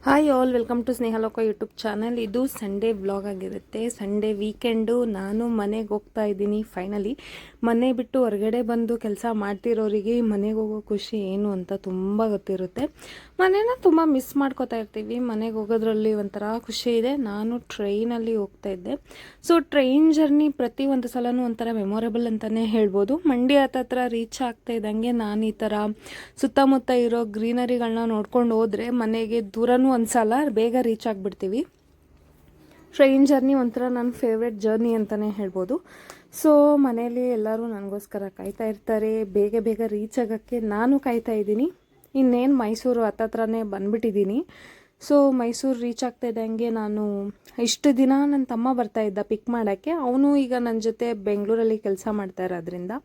Hi all, welcome to Snehaloka YouTube channel. ಇದು Sunday vlog ಆಗಿರುತ್ತೆ. Sunday weekend ನಾನು ಮನೆಗೆ ಹೋಗ್ತಾ ಇದ್ದೀನಿ. ಫೈನಲಿ ಮನೆ ಬಿಟ್ಟು ಹೊರಗಡೆ ಬಂದು ಕೆಲಸ ಮಾಡ್ತಿರೋರಿಗೆ ಮನೆಗೆ ಹೋಗೋ ಖುಷಿ ಏನು ಅಂತ ತುಂಬ ಗೊತ್ತಿರುತ್ತೆ. ಮನೇನ ತುಂಬ ಮಿಸ್ ಮಾಡ್ಕೋತಾ ಇರ್ತೀವಿ. ಮನೆಗೆ ಹೋಗೋದ್ರಲ್ಲಿ ಒಂಥರ ಖುಷಿ ಇದೆ. ನಾನು ಟ್ರೈನಲ್ಲಿ ಹೋಗ್ತಾ ಇದ್ದೆ. ಸೊ ಟ್ರೈನ್ ಜರ್ನಿ ಪ್ರತಿ ಒಂದು ಸಲನೂ ಒಂಥರ ಮೆಮೊರೇಬಲ್ ಅಂತಲೇ ಹೇಳ್ಬೋದು. ಮಂಡ್ಯ ಹತ್ರ ರೀಚ್ ಆಗ್ತಾ ಇದ್ದಂಗೆ ನಾನು ಈ ಥರ ಸುತ್ತಮುತ್ತ ಇರೋ ಗ್ರೀನರಿಗಳನ್ನ ನೋಡ್ಕೊಂಡು ಹೋದರೆ ಮನೆಗೆ ದೂರನೂ ಅನ್ಸಲ್ಲ, ಬೇಗ ರೀಚ್ ಆಗಿಬಿಡ್ತೀವಿ. ಟ್ರೈನ್ ಜರ್ನಿ ಒಂಥರ ನನ್ನ ಫೇವ್ರೆಟ್ ಜರ್ನಿ ಅಂತಲೇ ಹೇಳ್ಬೋದು. ಸೊ ಮನೇಲಿ ಎಲ್ಲರೂ ನನಗೋಸ್ಕರ ಕಾಯ್ತಾ ಇರ್ತಾರೆ. ಬೇಗ ಬೇಗ ರೀಚ್ ಆಗೋಕ್ಕೆ ನಾನು ಕಾಯ್ತಾ ಇದ್ದೀನಿ. ಇನ್ನೇನು ಮೈಸೂರು ಹತ್ತತ್ರನೇ ಬಂದುಬಿಟ್ಟಿದ್ದೀನಿ. ಸೊ ಮೈಸೂರು ರೀಚ್ ಆಗ್ತಾ ಇದ್ದಂಗೆ ನಾನು ಇಷ್ಟು ದಿನ ನನ್ನ ತಮ್ಮ ಬರ್ತಾಯಿದ್ದ ಪಿಕ್ ಮಾಡೋಕ್ಕೆ. ಅವನು ಈಗ ನನ್ನ ಜೊತೆ ಬೆಂಗಳೂರಲ್ಲಿ ಕೆಲಸ ಮಾಡ್ತಾ ಇರೋದ್ರಿಂದ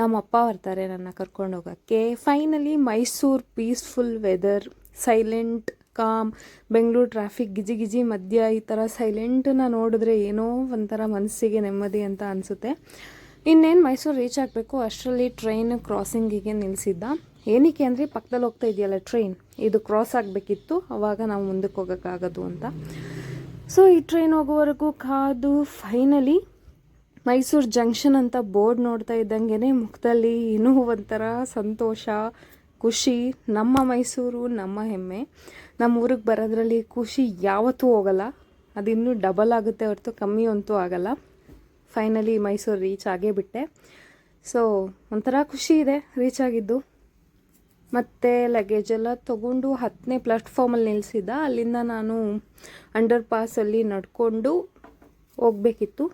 ನಮ್ಮ ಅಪ್ಪ ಬರ್ತಾರೆ ನನ್ನ ಕರ್ಕೊಂಡು ಹೋಗೋಕ್ಕೆ. Finally Mysuru peaceful weather, silent calm, Bengaluru traffic ಗಿಜಿ ಗಿಜಿ ಮಧ್ಯ ಈ ಥರ ಸೈಲೆಂಟನ್ನ ನೋಡಿದ್ರೆ ಏನೋ ಒಂಥರ ಮನಸ್ಸಿಗೆ ನೆಮ್ಮದಿ ಅಂತ ಅನಿಸುತ್ತೆ. ಇನ್ನೇನು ಮೈಸೂರು ರೀಚ್ ಆಗಬೇಕು ಅಷ್ಟರಲ್ಲಿ ಟ್ರೈನ್ ಕ್ರಾಸಿಂಗಿಗೆ ನಿಲ್ಲಿಸಿದ್ದ. ಏನಕ್ಕೆ ಅಂದರೆ ಪಕ್ಕದಲ್ಲಿ ಹೋಗ್ತಾ ಇದೆಯಲ್ಲ ಟ್ರೈನ್, ಇದು ಕ್ರಾಸ್ ಆಗಬೇಕಿತ್ತು, ಆವಾಗ ನಾವು ಮುಂದಕ್ಕೆ ಹೋಗೋಕ್ಕಾಗೋದು ಅಂತ. ಸೊ ಈ ಟ್ರೈನ್ ಹೋಗೋವರೆಗೂ ಕಾದು ಫೈನಲಿ ಮೈಸೂರು ಜಂಕ್ಷನ್ ಅಂತ ಬೋರ್ಡ್ ನೋಡ್ತಾ ಇದ್ದಂಗೆ ಮುಖದಲ್ಲಿ ಇನ್ನೂ ಒಂಥರ ಸಂತೋಷ, ಖುಷಿ. ನಮ್ಮ ಮೈಸೂರು ನಮ್ಮ ಹೆಮ್ಮೆ. ನಮ್ಮ ಊರಿಗೆ ಬರೋದ್ರಲ್ಲಿ ಖುಷಿ ಯಾವತ್ತೂ ಹೋಗಲ್ಲ, ಅದಿನ್ನೂ ಡಬಲ್ ಆಗುತ್ತೆ ಹೊರತು ಕಮ್ಮಿ ಅಂತೂ ಆಗಲ್ಲ. ಫೈನಲಿ ಮೈಸೂರು ರೀಚ್ ಆಗೇ ಬಿಟ್ಟೆ. ಸೊ ಒಂಥರ ಖುಷಿ ಇದೆ ರೀಚ್ ಆಗಿದ್ದು. ಮತ್ತು ಲಗೇಜೆಲ್ಲ ತೊಗೊಂಡು 10ನೇ ಪ್ಲಾಟ್ಫಾರ್ಮಲ್ಲಿ ನಿಲ್ಲಿಸಿದ್ದ. ಅಲ್ಲಿಂದ ನಾನು ಅಂಡರ್ ಪಾಸಲ್ಲಿ ನಡ್ಕೊಂಡು ಹೋಗಬೇಕಿತ್ತು.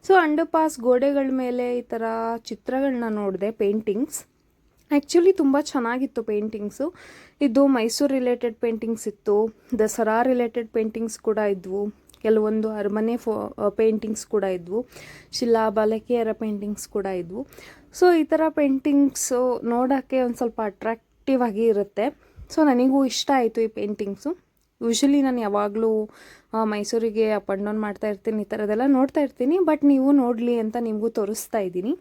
ಸೊ ಅಂಡರ್ ಪಾಸ್ ಗೋಡೆಗಳ ಮೇಲೆ ಈ ಥರ ಚಿತ್ರಗಳನ್ನ ನೋಡಿದೆ, ಪೇಂಟಿಂಗ್ಸ್. ಆ್ಯಕ್ಚುಲಿ ತುಂಬ ಚೆನ್ನಾಗಿತ್ತು ಪೇಂಟಿಂಗ್ಸು. ಇದು ಮೈಸೂರು ರಿಲೇಟೆಡ್ ಪೇಂಟಿಂಗ್ಸ್ ಇತ್ತು, ದಸರಾ ರಿಲೇಟೆಡ್ ಪೇಂಟಿಂಗ್ಸ್ ಕೂಡ ಇದ್ವು, ಕೆಲವೊಂದು ಅರಮನೆ ಪೇಂಟಿಂಗ್ಸ್ ಕೂಡ ಇದ್ವು, ಶಿಲಾ ಬಾಲಕಿಯರ ಪೇಂಟಿಂಗ್ಸ್ ಕೂಡ ಇದ್ವು. ಸೊ ಈ ಥರ ಪೇಂಟಿಂಗ್ಸು ನೋಡೋಕ್ಕೆ ಒಂದು ಸ್ವಲ್ಪ ಅಟ್ರಾಕ್ಟಿವ್ ಆಗಿ ಇರುತ್ತೆ. ಸೊ ನನಗೂ ಇಷ್ಟ ಆಯಿತು ಈ ಪೇಂಟಿಂಗ್ಸು. ಯೂಶ್ವಲಿ ನಾನು ಯಾವಾಗಲೂ ಮೈಸೂರಿಗೆ ಅಪ್ ಆ್ಯಂಡ್ ಡೌನ್ ಮಾಡ್ತಾ ಇರ್ತೀನಿ, ಈ ಥರದ್ದೆಲ್ಲ ನೋಡ್ತಾ ಇರ್ತೀನಿ. ಬಟ್ ನೀವು ನೋಡಲಿ ಅಂತ ನಿಮಗೂ ತೋರಿಸ್ತಾ ಇದ್ದೀನಿ,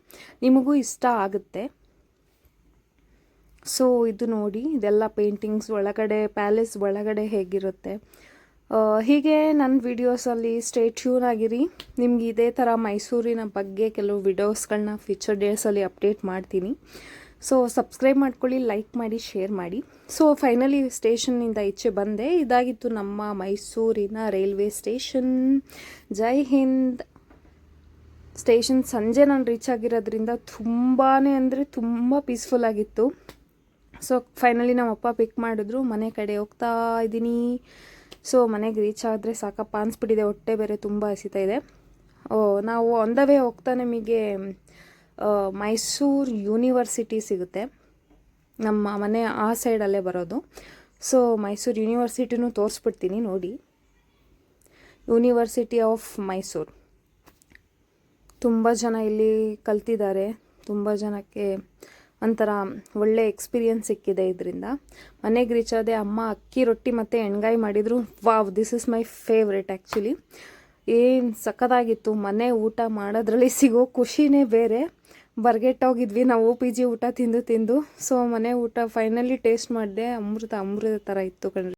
ನಿಮಗೂ ಇಷ್ಟ ಆಗುತ್ತೆ. ಸೊ ಇದು ನೋಡಿ, ಇದೆಲ್ಲ ಪೇಂಟಿಂಗ್ಸ್ ಒಳಗಡೆ, ಪ್ಯಾಲೇಸ್ ಒಳಗಡೆ ಹೇಗಿರುತ್ತೆ. ಹೀಗೆ ನನ್ನ ವೀಡಿಯೋಸಲ್ಲಿ ಸ್ಟೇ ಟ್ಯೂನ್ ಆಗಿರಿ. ನಿಮ್ಗೆ ಇದೇ ಥರ ಮೈಸೂರಿನ ಬಗ್ಗೆ ಕೆಲವು ವಿಡಿಯೋಸ್ಗಳನ್ನ ಫ್ಯೂಚರ್ ಡೇಸಲ್ಲಿ ಅಪ್ಡೇಟ್ ಮಾಡ್ತೀನಿ. ಸೊ ಸಬ್ಸ್ಕ್ರೈಬ್ ಮಾಡ್ಕೊಳ್ಳಿ, ಲೈಕ್ ಮಾಡಿ, ಶೇರ್ ಮಾಡಿ. ಸೊ ಫೈನಲಿ ಸ್ಟೇಷನ್ನಿಂದ ಈಚೆ ಬಂದೆ. ಇದಾಗಿತ್ತು ನಮ್ಮ ಮೈಸೂರಿನ ರೈಲ್ವೆ ಸ್ಟೇಷನ್. ಜೈ ಹಿಂದ್. ಸ್ಟೇಷನ್ ಸಂಜೆ ನಾನು ರೀಚ್ ಆಗಿರೋದ್ರಿಂದ ತುಂಬಾ ಅಂದರೆ ತುಂಬ ಪೀಸ್ಫುಲ್ ಆಗಿತ್ತು. ಸೊ ಫೈನಲಿ ನಮ್ಮ ಅಪ್ಪ ಪಿಕ್ ಮಾಡಿದ್ರು, ಮನೆ ಕಡೆ ಹೋಗ್ತಾ ಇದ್ದೀನಿ. ಸೊ ಮನೆಗೆ ರೀಚ್ ಆದರೆ ಸಾಕಪ್ಪ ಅನಿಸ್ಬಿಟ್ಟಿದೆ, ಹೊಟ್ಟೆ ಬೇರೆ ತುಂಬ ಹಸಿತಾ ಇದೆ. ನಾವು ಆನ್ ದ ವೇ ಹೋಗ್ತಾ ನಮಗೆ ಮೈಸೂರು ಯೂನಿವರ್ಸಿಟಿ ಸಿಗುತ್ತೆ. ನಮ್ಮ ಮನೆ ಆ ಸೈಡಲ್ಲೇ ಬರೋದು. ಸೊ ಮೈಸೂರು ಯೂನಿವರ್ಸಿಟಿನೂ ತೋರಿಸ್ಬಿಡ್ತೀನಿ ನೋಡಿ. University of Mysuru. ತುಂಬ ಜನ ಇಲ್ಲಿ ಕಲ್ತಿದ್ದಾರೆ, ತುಂಬ ಜನಕ್ಕೆ ಒಂಥರ ಒಳ್ಳೆ ಎಕ್ಸ್ಪೀರಿಯನ್ಸ್ ಸಿಕ್ಕಿದೆ ಇದರಿಂದ. ಮನೆಗೆ ರೀಚ್ ಆದೆ. ಅಮ್ಮ ಅಕ್ಕಿ ರೊಟ್ಟಿ ಮತ್ತು ಎಣ್ಗಾಯಿ ಮಾಡಿದರು. Wow, this is my favourite actually. ಏನು ಸಖತ್ತಾಗಿತ್ತು. ಮನೆ ಊಟ ಮಾಡೋದ್ರಲ್ಲಿ ಸಿಗೋ ಖುಷಿನೇ ಬೇರೆ. ಬರ್ಗೆಟ್ಟೋಗಿದ್ವಿ ನಾವು PG ಊಟ ತಿಂದು. ಸೊ ಮನೆ ಊಟ ಫೈನಲಿ ಟೇಸ್ಟ್ ಮಾಡಿದೆ. ಅಮೃತ ಥರ ಇತ್ತು ಕಣ್ರಿ.